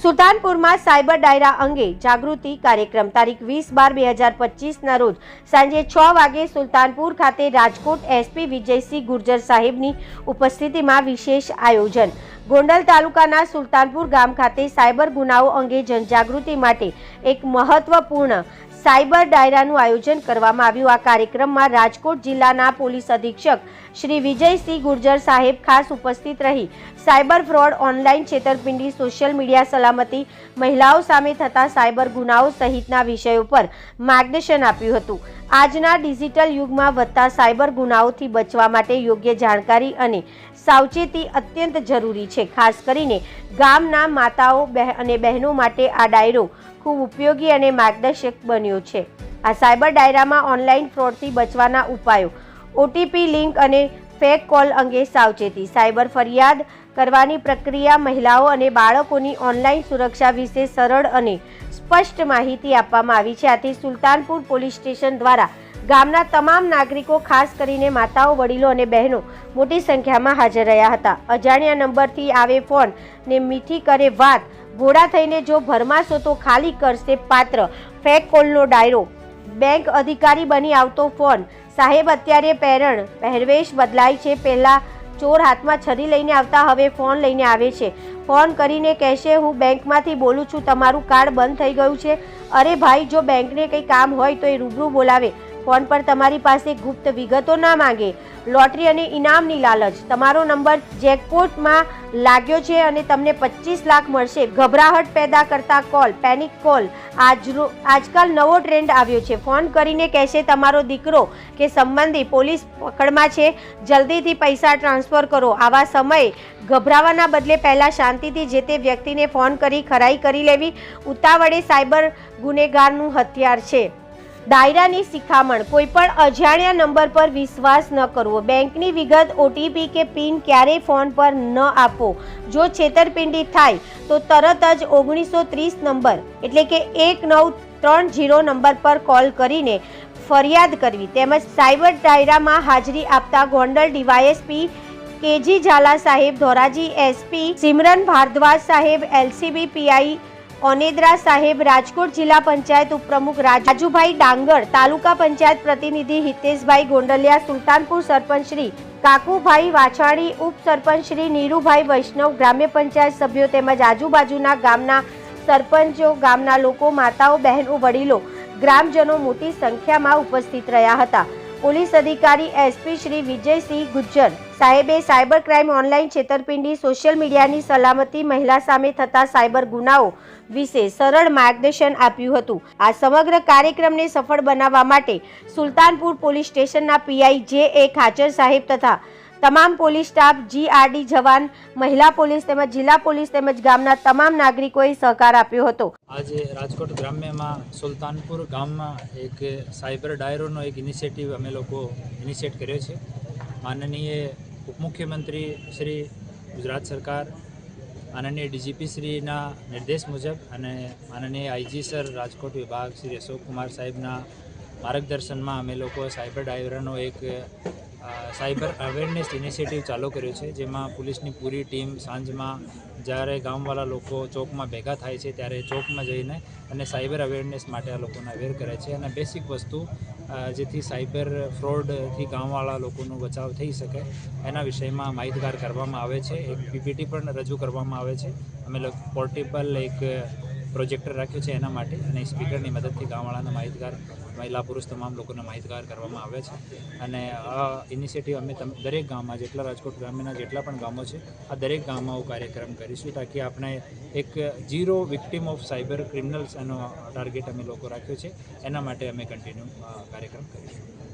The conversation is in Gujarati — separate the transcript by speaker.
Speaker 1: સુલતાનપુરમાં સાયબર ડાયરા અંગે જાગૃતિ કાર્યક્રમ તારીખ 20/12/2025ના રોજ સાંજે 6 વાગે સુલતાનપુર ખાતે રાજકોટ એસપી વિજયસિંહ ગુર્જર સાહેબની ઉપસ્થિતિમાં વિશેષ આયોજન। ગોંડલ તાલુકાના સુલતાનપુર ગામ ખાતે સાયબર ગુનાઓ અંગે જનજાગૃતિ માટે એક મહત્વપૂર્ણ સાયબર ડાયરાનું આયોજન કરવામાં આવ્યું। આ કાર્યક્રમમાં રાજકોટ જિલ્લાના પોલીસ અધિક્ષક શ્રી વિજયસિંહ ગુર્જર સાહેબ ખાસ ઉપસ્થિત રહી સાયબર ફ્રોડ, ઓનલાઈન છેતરપિંડી, સોશિયલ મીડિયા સલામતી, મહિલાઓ સામે થતા સાયબર ગુનાઓ સહિતના વિષયો પર માર્ગદર્શન આપ્યું હતું। આજના ડિજિટલ યુગમાં વધતા સાયબર ગુનાઓથી બચવા માટે યોગ્ય જાણકારી અને સાવચેતી અત્યંત જરૂરી છે। ખાસ કરીને ગામના માતાઓ અને બહેનો માટે આ ડાયરો ખૂબ ઉપયોગી અને માર્ગદર્શક બન્યો છે। આ સાયબર ડાયરામાં ઓનલાઈન ફ્રોડથી બચવાના ઉપાયો, ઓટીપી લિંક અને ફેક કોલ અંગે સાવચેતી, સાયબર ફરિયાદ કરવાની પ્રક્રિયા, મહિલાઓ અને બાળકોની ઓનલાઈન સુરક્ષા વિશે સરળ અને સ્પષ્ટ માહિતી આપવામાં આવી છે। આથી સુલતાનપુર પોલીસ સ્ટેશન દ્વારા ગામના તમામ નાગરિકો, ખાસ કરીને માતાઓ, વડીલો અને બહેનો મોટી સંખ્યામાં હાજર રહ્યા હતા। અજાણ્યા નંબરથી આવે ફોન ને મીઠી કરે વાત, ઘોડા થઈને જો ભરમાશો તો ખાલી કરશે પાત્ર, ફેક કોલનો ડાયરો, બેંક અધિકારી બની આવતો ફોન, સાહેબ અત્યારે પહેરવેશ બદલાય છે, પહેલા ચોર હાથમાં છરી લઈને આવતા હવે ફોન લઈને આવે છે, ફોન કરીને કહેશે હું બેંકમાંથી બોલું છું, તમારું કાર્ડ બંધ થઈ ગયું છે, અરે ભાઈ જો બેંકને કંઈ કામ હોય તો એ રૂબરૂ બોલાવે, ફોન પર તમારી પાસે ગુપ્ત વિગતો ના માંગે, લોટરી અને ઇનામની લાલચ, તમારો નંબર જેકપોટમાં લાગ્યો છે અને તમને 25 લાખ મળશે, ગભરાહટ પેદા કરતા કોલ, પેનિક કોલ, આજકાલ નવો ટ્રેન્ડ આવ્યો છે, ફોન કરીને કહેશે તમારો દીકરો કે સંબંધી પોલીસ પકડમાં છે, જલ્દીથી પૈસા ટ્રાન્સફર કરો। આવા સમયે ગભરાવાના બદલે પહેલાં શાંતિથી જે તે વ્યક્તિને ફોન કરી ખરાઈ કરી લેવી ઉતાવળે સાયબર ગુનેગારનું હથિયાર છે। ડાયરાની શિખામણ, કોઈપણ અજાણ્યા નંબર પર વિશ્વાસ ન કરવો, બેંકની વિગત, ઓટીપી કે પિન ક્યારેય ફોન પર ન આપવો, જો છેતરપિંડી થાય તો તરત જ 1930 નંબર એટલે કે 1930 નંબર પર કોલ કરીને ફરિયાદ કરવી। તેમજ સાયબર ડાયરામાં હાજરી આપતા ગોંડલ ડીવાયએસપી કેજી ઝાલા સાહેબ, ધોરાજી એસપી સિમરન ભારદ્વાજ સાહેબ, એલસીબી પીઆઈ ઓનેદ્રા સાહેબ, રાજકોટ જિલ્લા પંચાયત ઉપપ્રમુખ રાજુભાઈ ડાંગર, તાલુકા પંચાયત પ્રતિનિધિ હિતેશભાઈ ગોંડલિયા, સુલતાનપુર સરપંચ શ્રી કાકુભાઈ વાછાણી, ઉપસરપંચ શ્રી નીરુભાઈ વૈષ્ણવ, ગ્રામ્ય પંચાયત સભ્યો તેમજ આજુબાજુના ગામના સરપંચો, ગામના લોકો, માતાઓ, બહેનો, વડીલો, ગ્રામજનો મોટી સંખ્યામાં ઉપસ્થિત રહ્યા હતા। પોલીસ અધિકારી એસપી શ્રી વિજયસિંહ ગુર્જર સાહેબે સાયબર ક્રાઇમ, ઓનલાઈન છેતરપિંડી, સોશિયલ મીડિયાની સલામતી, મહિલા સામે થતા સાયબર ગુનાઓ વિશે સરળ માર્ગદર્શન આપ્યું હતું। આ સમગ્ર કાર્યક્રમને સફળ બનાવવા માટે સુલતાનપુર પોલીસ સ્ટેશનના પીઆઈ જે ખાચર સાહેબ તથા તમામ પોલીસ સ્ટાફ, જીઆરડી જવાન, મહિલા પોલીસ તેમજ જિલ્લા પોલીસ તેમજ ગામના તમામ નાગરિકોએ સહકાર આપ્યો હતો।
Speaker 2: આજે રાજકોટ ગ્રામ્યમાં સુલતાનપુર ગામમાં એક સાયબર ડાયરોનો એક ઇનિશિયેટિવ અમે લોકો ઇનિશિયેટ કર્યો છે। માનનીય ઉપમુખ્યમંત્રી શ્રી ગુજરાત સરકાર, માનનીય ડીજીપી શ્રીના નિર્દેશ મુજબ અને માનનીય આઈજી સર રાજકોટ વિભાગ શ્રી અશોક કુમાર સાહેબના માર્ગદર્શનમાં અમે લોકો સાયબર ડાયરાનો એક સાયબર અવેરનેસ ઇનિશિયેટિવ ચાલુ કર્યો છે, જેમાં પોલીસની પૂરી ટીમ સાંજમાં જ્યારે ગામવાળા લોકો ચોકમાં ભેગા થાય છે ત્યારે ચોકમાં જઈને અને સાયબર અવેરનેસ માટે આ લોકોને અવેર કરે છે અને બેસિક વસ્તુ જેથી સાયબર ફ્રોડથી ગામવાળા લોકોનો બચાવ થઈ શકે એના વિષયમાં માહિતગાર કરવામાં આવે છે। એક પીપીટી પણ રજૂ કરવામાં આવે છે। અમે લોકો પોર્ટેબલ એક પ્રોજેક્ટર રાખ્યું છે એના માટે અને સ્પીકરની મદદથી ગામવાળાને માહિતગાર, મહિલા પુરુષ તમામ લોકોને માહિતગાર કરવામાં આવે છે અને આ ઇનિશિયેટિવ અમે દરેક ગામમાં, જેટલા રાજકોટ ગ્રામ્યના જેટલા પણ ગામો છે આ દરેક ગામમાં કાર્યક્રમ કરીશું તાકી આપણે એક zero victim of cyber criminals એનો ટાર્ગેટ અમે લોકો રાખ્યો છે, એના માટે અમે કન્ટિન્યુ કાર્યક્રમ કરીશું।